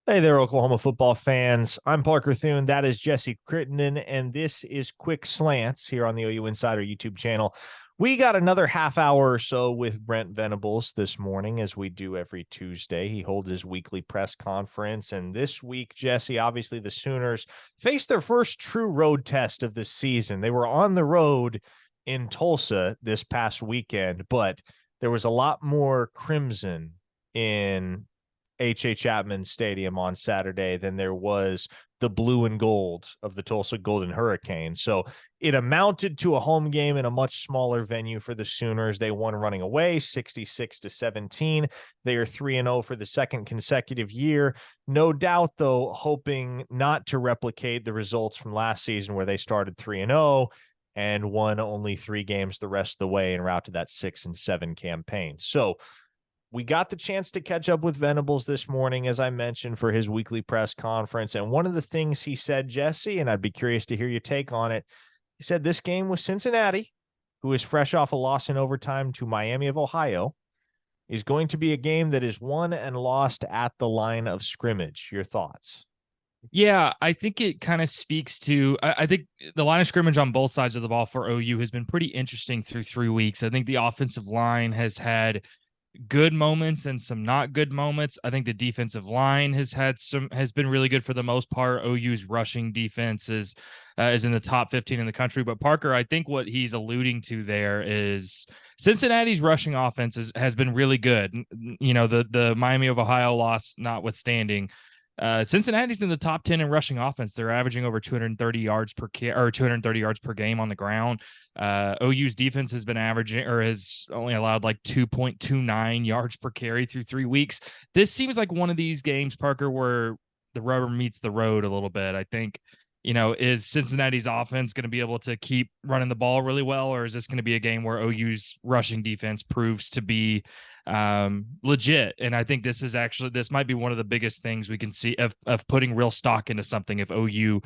Hey there, Oklahoma football fans. I'm Parker Thune. That is Jesse Crittenden, and this is Quick Slants here on the OU Insider YouTube channel. We got another half hour or so with Brent Venables this morning, as we do every Tuesday. He holds his weekly press conference, and this week, Jesse, obviously the Sooners faced their first true road test of the season. They were on the road in Tulsa this past weekend, but there was a lot more crimson in H.H. Chapman Stadium on Saturday than there was the blue and gold of the Tulsa Golden Hurricane. So it amounted to a home game in a much smaller venue for the Sooners. They won running away 66-17. They are 3-0 for the second consecutive year. No doubt, though, hoping not to replicate the results from last season where they started 3-0 and won only 3 games the rest of the way en route to that 6-7 campaign. So we got the chance to catch up with Venables this morning, as I mentioned, for his weekly press conference. And one of the things he said, Jesse, and I'd be curious to hear your take on it, he said this game with Cincinnati, who is fresh off a loss in overtime to Miami of Ohio, is going to be a game that is won and lost at the line of scrimmage. Your thoughts? Yeah, I think it kind of speaks to I think the line of scrimmage on both sides of the ball for OU has been pretty interesting through 3 weeks. I think the offensive line has had good moments and some not good moments. I think the defensive line has been really good for the most part. OU's rushing defense is in the top 15 in the country. But Parker, I think what he's alluding to there is Cincinnati's rushing offense has been really good. You know, the Miami of Ohio loss notwithstanding. Cincinnati's in the top 10 in rushing offense. They're averaging over 230 yards per 230 yards per game on the ground. OU's defense has been averaging or has only allowed like 2.29 yards per carry through 3 weeks. This seems like one of these games, Parker, where the rubber meets the road a little bit. I think, is Cincinnati's offense going to be able to keep running the ball really well, or is this going to be a game where OU's rushing defense proves to be legit? And I think this might be one of the biggest things we can see of putting real stock into something if OU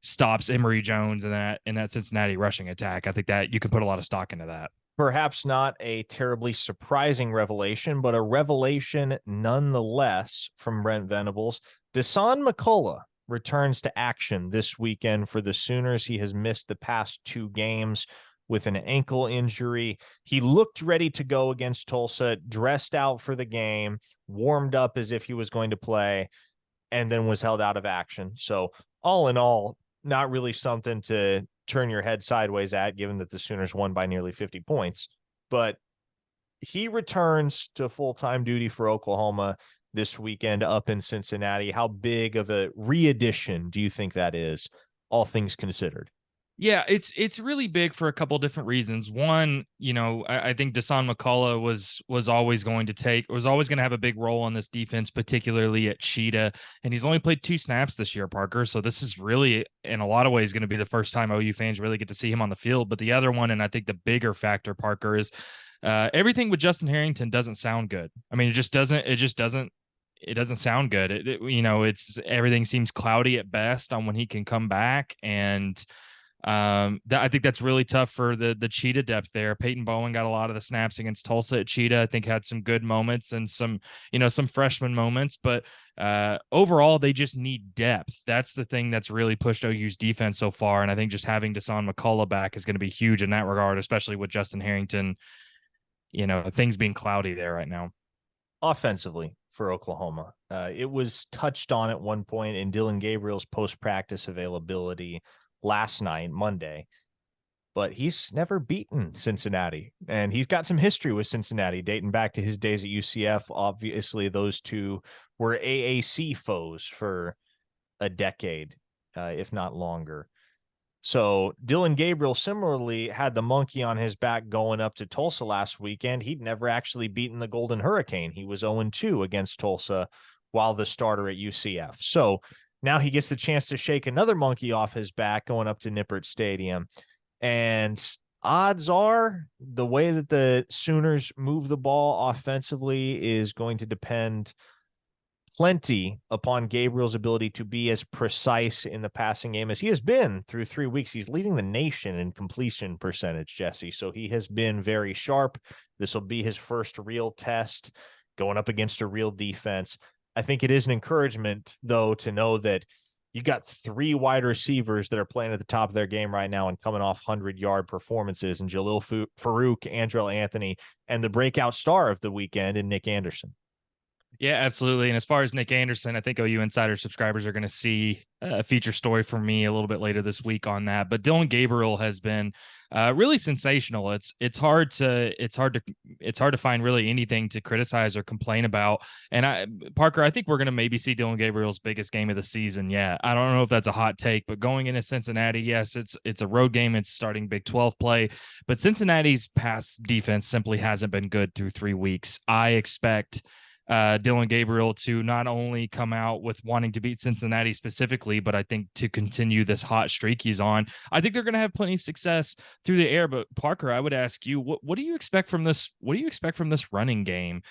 stops Emory Jones and that Cincinnati rushing attack. I think that you can put a lot of stock into that. Perhaps not a terribly surprising revelation, but a revelation nonetheless from Brent Venables. Dasan McCullough returns to action this weekend for the Sooners. He has missed the past 2 games with an ankle injury. He looked ready to go against Tulsa, dressed out for the game, warmed up as if he was going to play, and then was held out of action. So all in all, not really something to turn your head sideways at, given that the Sooners won by nearly 50 points. But he returns to full-time duty for Oklahoma this weekend up in Cincinnati. How big of a re-addition do you think that is, all things considered? Yeah, it's really big for a couple different reasons. One, I think Dasan McCullough was always going to have a big role on this defense, particularly at Cheetah. And he's only played 2 snaps this year, Parker. So this is really, in a lot of ways, going to be the first time OU fans really get to see him on the field. But the other one, and I think the bigger factor, Parker, is everything with Justin Harrington doesn't sound good. I mean, it doesn't sound good. It's everything seems cloudy at best on when he can come back. And I think that's really tough for the Cheetah depth there. Peyton Bowen got a lot of the snaps against Tulsa at Cheetah. I think had some good moments and some freshman moments, but overall they just need depth. That's the thing that's really pushed OU's defense so far. And I think just having Dasan McCullough back is going to be huge in that regard, especially with Justin Harrington, things being cloudy there right now. Offensively for Oklahoma, it was touched on at one point in Dillon Gabriel's post-practice availability last night, Monday, but he's never beaten Cincinnati, and he's got some history with Cincinnati dating back to his days at UCF. Obviously, those two were AAC foes for a decade, if not longer. So Dillon Gabriel similarly had the monkey on his back going up to Tulsa last weekend. He'd never actually beaten the Golden Hurricane. He was 0-2 against Tulsa while the starter at UCF. So now he gets the chance to shake another monkey off his back going up to Nippert Stadium. And odds are the way that the Sooners move the ball offensively is going to depend plenty upon Gabriel's ability to be as precise in the passing game as he has been through 3 weeks. He's leading the nation in completion percentage, Jesse. So he has been very sharp. This will be his first real test going up against a real defense. I think it is an encouragement, though, to know that you got 3 wide receivers that are playing at the top of their game right now and coming off 100-yard performances, and Jalil Farouk, Andrell Anthony, and the breakout star of the weekend in Nick Anderson. Yeah, absolutely. And as far as Nick Anderson, I think OU Insider subscribers are going to see a feature story from me a little bit later this week on that. But Dylan Gabriel has been really sensational. It's hard to find really anything to criticize or complain about. And Parker, I think we're going to maybe see Dylan Gabriel's biggest game of the season. Yeah, I don't know if that's a hot take, but going into Cincinnati, yes, it's a road game. It's starting Big 12 play, but Cincinnati's pass defense simply hasn't been good through 3 weeks. I expect Dylan Gabriel to not only come out with wanting to beat Cincinnati specifically, but I think to continue this hot streak he's on. I think they're going to have plenty of success through the air. But Parker, I would ask you, what do you expect from this? What do you expect from this running game?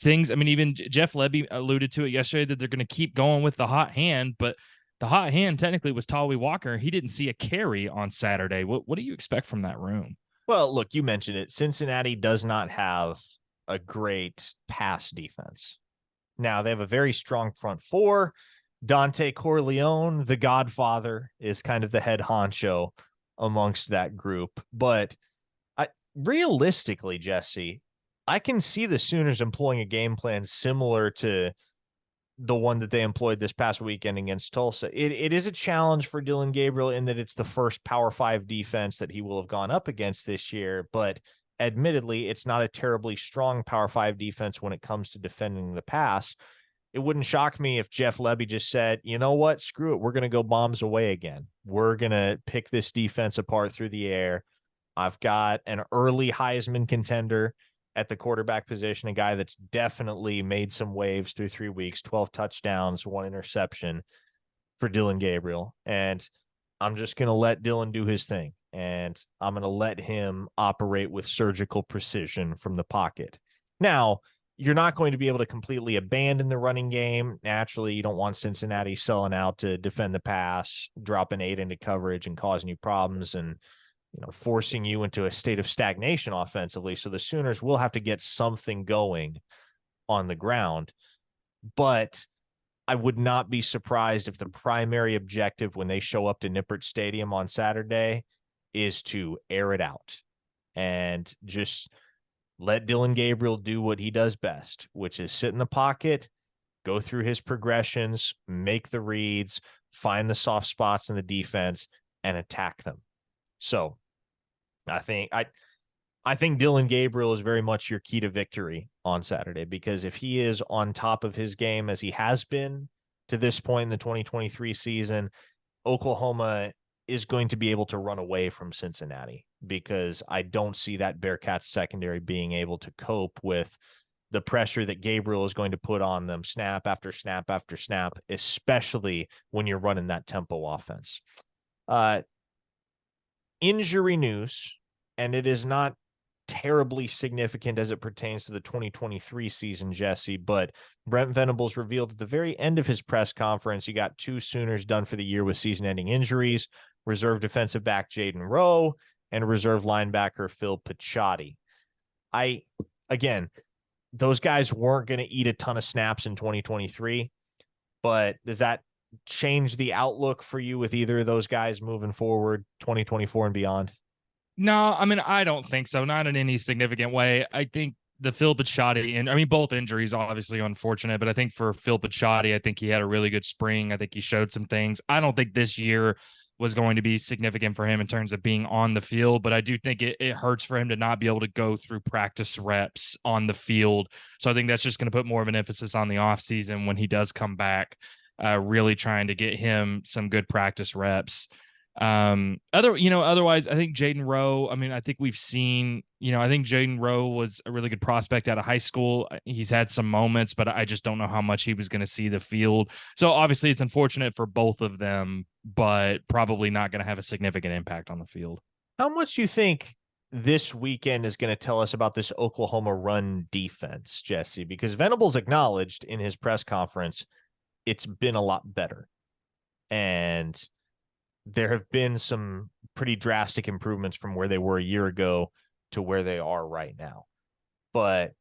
Things. I mean, even Jeff Lebby alluded to it yesterday that they're going to keep going with the hot hand, but the hot hand technically was Tawee Walker. He didn't see a carry on Saturday. What do you expect from that room? Well, look, you mentioned it. Cincinnati does not have a great pass defense. Now, they have a very strong front four. Dante Corleone, the Godfather, is kind of the head honcho amongst that group. But realistically, Jesse, I can see the Sooners employing a game plan similar to the one that they employed this past weekend against Tulsa. It is a challenge for Dylan Gabriel in that it's the first Power 5 defense that he will have gone up against this year, but admittedly, it's not a terribly strong Power 5 defense when it comes to defending the pass. It wouldn't shock me if Jeff Lebby just said, you know what, screw it, we're going to go bombs away again. We're going to pick this defense apart through the air. I've got an early Heisman contender at the quarterback position, a guy that's definitely made some waves through 3 weeks, 12 touchdowns, 1 interception for Dylan Gabriel. And I'm just going to let Dylan do his thing. And I'm going to let him operate with surgical precision from the pocket. Now, you're not going to be able to completely abandon the running game. Naturally, you don't want Cincinnati selling out to defend the pass, dropping 8 into coverage and causing you problems and forcing you into a state of stagnation offensively. So the Sooners will have to get something going on the ground. But I would not be surprised if the primary objective when they show up to Nippert Stadium on Saturday is to air it out and just let Dylan Gabriel do what he does best, which is sit in the pocket, go through his progressions, make the reads, find the soft spots in the defense, and attack them. So I think Dylan Gabriel is very much your key to victory on Saturday, because if he is on top of his game as he has been to this point in the 2023 season, Oklahoma is going to be able to run away from Cincinnati, because I don't see that Bearcats secondary being able to cope with the pressure that Gabriel is going to put on them snap after snap after snap, especially when you're running that tempo offense. Injury news, and it is not terribly significant as it pertains to the 2023 season, Jesse, but Brent Venables revealed at the very end of his press conference, you got 2 Sooners done for the year with season-ending injuries, reserve defensive back Jaden Rowe and reserve linebacker Phil Picciotti. Again, those guys weren't going to eat a ton of snaps in 2023, but does that change the outlook for you with either of those guys moving forward 2024 and beyond? No, I mean, I don't think so. Not in any significant way. I think the Phil Picciotti, and I mean, both injuries obviously unfortunate, but I think for Phil Picciotti, I think he had a really good spring. I think he showed some things. I don't think this year was going to be significant for him in terms of being on the field, but I do think it hurts for him to not be able to go through practice reps on the field. So I think that's just going to put more of an emphasis on the offseason when he does come back, really trying to get him some good practice reps. Otherwise, I think Jaden Rowe, I mean, I think we've seen, I think Jaden Rowe was a really good prospect out of high school. He's had some moments, but I just don't know how much he was going to see the field. So obviously it's unfortunate for both of them, but probably not going to have a significant impact on the field. How much do you think this weekend is going to tell us about this Oklahoma run defense, Jesse? Because Venables acknowledged in his press conference, it's been a lot better. And there have been some pretty drastic improvements from where they were a year ago to where they are right now. But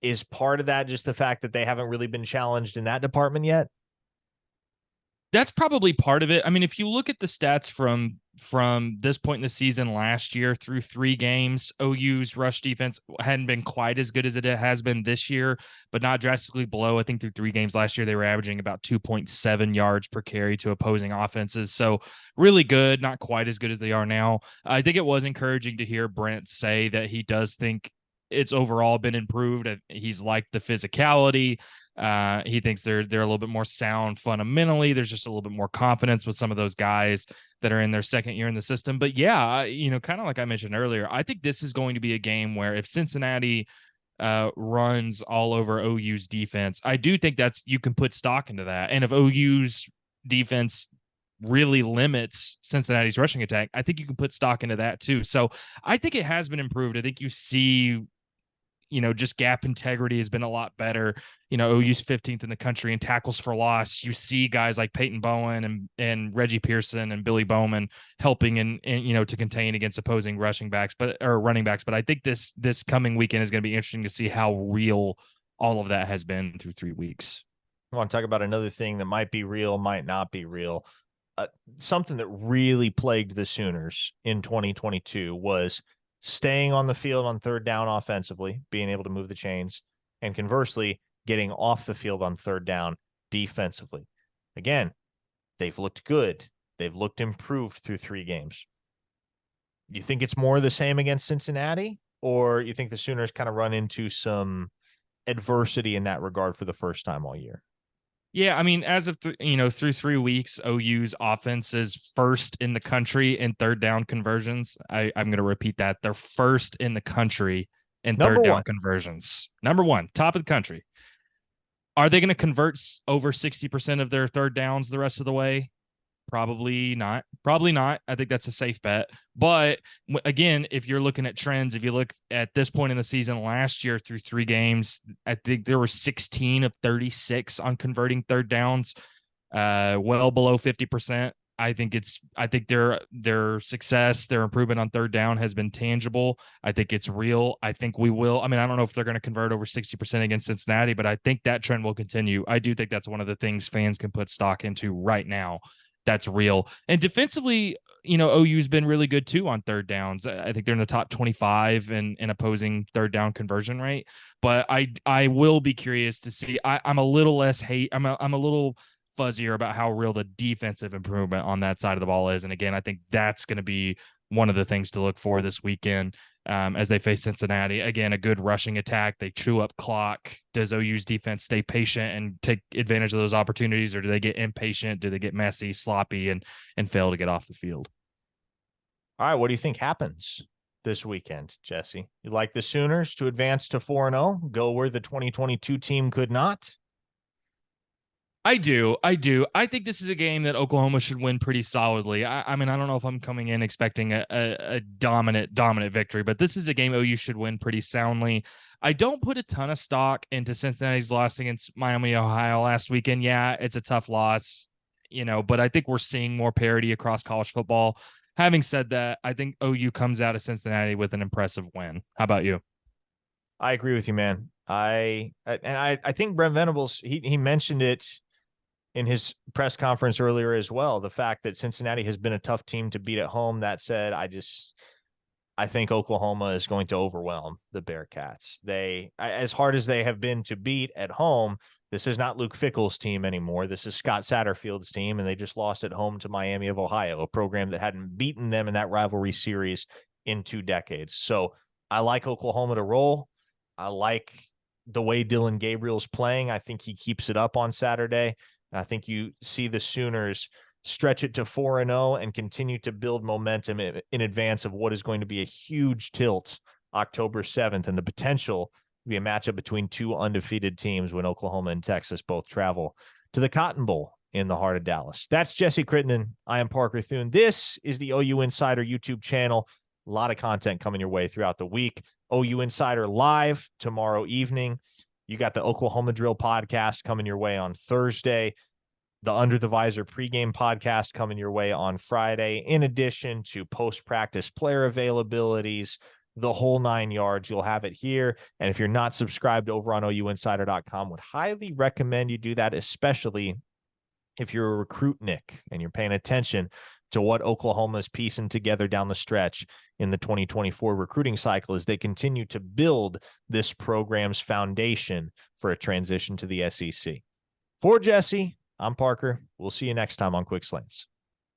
Is part of that just the fact that they haven't really been challenged in that department yet? That's probably part of it. I mean, if you look at the stats from this point in the season last year through 3 games, OU's rush defense hadn't been quite as good as it has been this year, but not drastically below. I think through 3 games last year, they were averaging about 2.7 yards per carry to opposing offenses. So really good, not quite as good as they are now. I think it was encouraging to hear Brent say that he does think it's overall been improved. He's liked the physicality. He thinks they're a little bit more sound fundamentally. There's just a little bit more confidence with some of those guys that are in their second year in the system. But yeah, kind of like I mentioned earlier, I think this is going to be a game where if Cincinnati runs all over OU's defense, I do think you can put stock into that. And if OU's defense really limits Cincinnati's rushing attack, I think you can put stock into that too. So I think it has been improved. I think you see just gap integrity has been a lot better. OU's 15th in the country in tackles for loss. You see guys like Peyton Bowen and Reggie Pearson and Billy Bowman helping in to contain against opposing running backs. But I think this coming weekend is going to be interesting to see how real all of that has been through 3 weeks. I want to talk about another thing that might be real, might not be real. Something that really plagued the Sooners in 2022 was staying on the field on third down offensively, being able to move the chains, and conversely, getting off the field on third down defensively. Again, they've looked good. They've looked improved through 3 games. You think it's more the same against Cincinnati, or you think the Sooners kind of run into some adversity in that regard for the first time all year? Yeah, I mean, as of through 3 weeks, OU's offense is first in the country in third down conversions. I'm going to repeat that. They're first in the country in third down conversions. Number 1, top of the country. Are they going to convert over 60% of their third downs the rest of the way? Probably not. I think that's a safe bet. But again, if you're looking at trends, if you look at this point in the season last year through 3 games, I think there were 16 of 36 on converting third downs, well below 50%. I think their success, their improvement on third down has been tangible. I think it's real. I think we will. I mean, I don't know if they're going to convert over 60% against Cincinnati, but I think that trend will continue. I do think that's one of the things fans can put stock into right now. That's real. And defensively, OU's been really good too on third downs. I think they're in the top 25 in opposing third down conversion rate. But I will be curious to see. I'm a little less I'm a little fuzzier about how real the defensive improvement on that side of the ball is. And again, I think that's going to be one of the things to look for this weekend as they face Cincinnati. Again, a good rushing attack. They chew up clock. Does OU's defense stay patient and take advantage of those opportunities, or do they get impatient? Do they get messy, sloppy, and fail to get off the field? All right, what do you think happens this weekend, Jesse? You like the Sooners to advance to 4-0, go where the 2022 team could not? I do. I think this is a game that Oklahoma should win pretty solidly. I mean, I don't know if I'm coming in expecting a dominant victory, but this is a game OU should win pretty soundly. I don't put a ton of stock into Cincinnati's loss against Miami, Ohio last weekend. Yeah, it's a tough loss, but I think we're seeing more parity across college football. Having said that, I think OU comes out of Cincinnati with an impressive win. How about you? I agree with you, man. I think Brent Venables, he mentioned it in his press conference earlier as well, the fact that Cincinnati has been a tough team to beat at home. That said, I think Oklahoma is going to overwhelm the Bearcats. As hard as they have been to beat at home, this is not Luke Fickell's team anymore. This is Scott Satterfield's team, and they just lost at home to Miami of Ohio, a program that hadn't beaten them in that rivalry series in 2 decades. So I like Oklahoma to roll. I like the way Dylan Gabriel's playing. I think he keeps it up on Saturday. I think you see the Sooners stretch it to 4-0 and continue to build momentum in advance of what is going to be a huge tilt October 7th and the potential to be a matchup between 2 undefeated teams when Oklahoma and Texas both travel to the Cotton Bowl in the heart of Dallas. That's Jesse Crittenden. I am Parker Thune. This is the OU Insider YouTube channel. A lot of content coming your way throughout the week. OU Insider live tomorrow evening. You got the Oklahoma Drill podcast coming your way on Thursday. The Under the Visor pregame podcast coming your way on Friday, in addition to post-practice player availabilities, the whole 9 yards. You'll have it here. And if you're not subscribed over on OUinsider.com, would highly recommend you do that, especially if you're a recruit, Nick, and you're paying attention to what Oklahoma's piecing together down the stretch in the 2024 recruiting cycle as they continue to build this program's foundation for a transition to the SEC. For Jesse, I'm Parker. We'll see you next time on Quick Slants.